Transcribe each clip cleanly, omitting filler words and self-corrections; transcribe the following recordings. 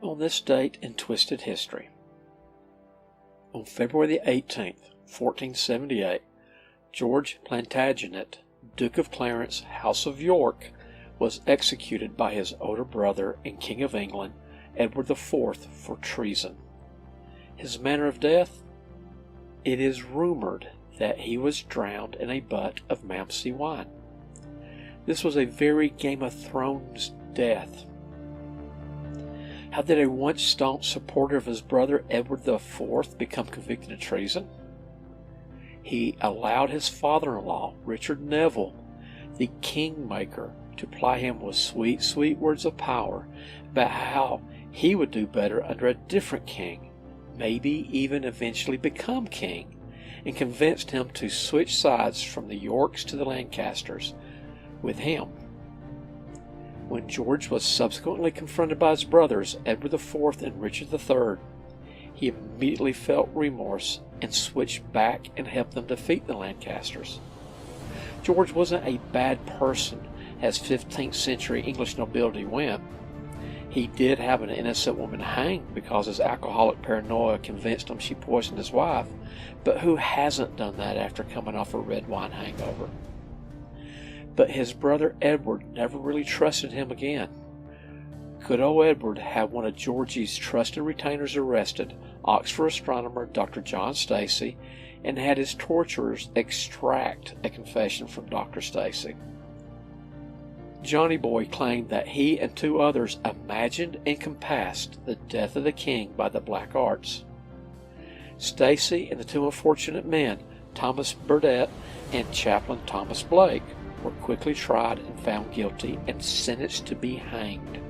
On this date in twisted history, on February the 18th, 1478, George Plantagenet, Duke of Clarence, House of York, was executed by his older brother and King of England, Edward IV, for treason. His manner of death? It is rumored that he was drowned in a butt of Malmsey wine. This was a very Game of Thrones death. How did a once staunch supporter of his brother Edward IV become convicted of treason? He allowed his father-in-law, Richard Neville, the kingmaker, to ply him with sweet, sweet words of power about how he would do better under a different king, maybe even eventually become king, and convinced him to switch sides from the Yorks to the Lancasters with him. When George was subsequently confronted by his brothers, Edward IV and Richard III, he immediately felt remorse and switched back and helped them defeat the Lancasters. George wasn't a bad person, as 15th century English nobility went. He did have an innocent woman hanged because his alcoholic paranoia convinced him she poisoned his wife, but who hasn't done that after coming off a red wine hangover? But his brother Edward never really trusted him again. Good old Edward had one of Georgie's trusted retainers arrested, Oxford astronomer Dr. John Stacey, and had his torturers extract a confession from Dr. Stacey. Johnny Boy claimed that he and two others imagined and compassed the death of the king by the black arts. Stacey and the two unfortunate men, Thomas Burdett and Chaplain Thomas Blake, were quickly tried and found guilty and sentenced to be hanged.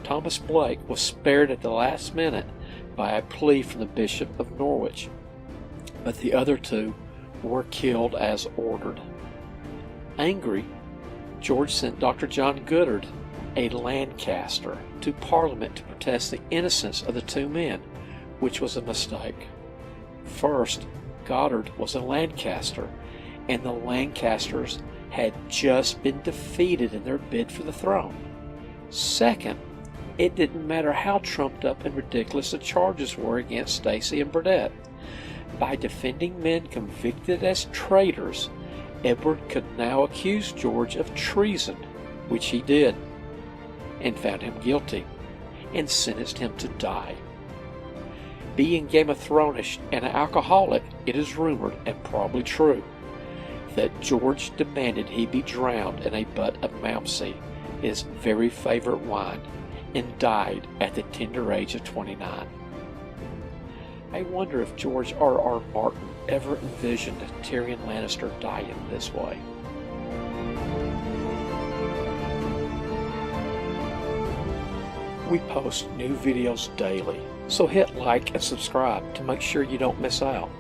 Thomas Blake was spared at the last minute by a plea from the Bishop of Norwich, but the other two were killed as ordered. Angry, George sent Dr. John Goddard, a Lancaster, to Parliament to protest the innocence of the two men, which was a mistake. First, Goddard was a Lancaster, and the Lancasters had just been defeated in their bid for the throne. Second, it didn't matter how trumped up and ridiculous the charges were against Stacey and Burdett. By defending men convicted as traitors, Edward could now accuse George of treason, which he did, and found him guilty, and sentenced him to die. Being Game of Thrones and an alcoholic, it is rumored, and probably true, that George demanded he be drowned in a butt of Malmsey, his very favorite wine, and died at the tender age of 29. I wonder if George R.R. Martin ever envisioned Tyrion Lannister dying this way. We post new videos daily, so hit like and subscribe to make sure you don't miss out.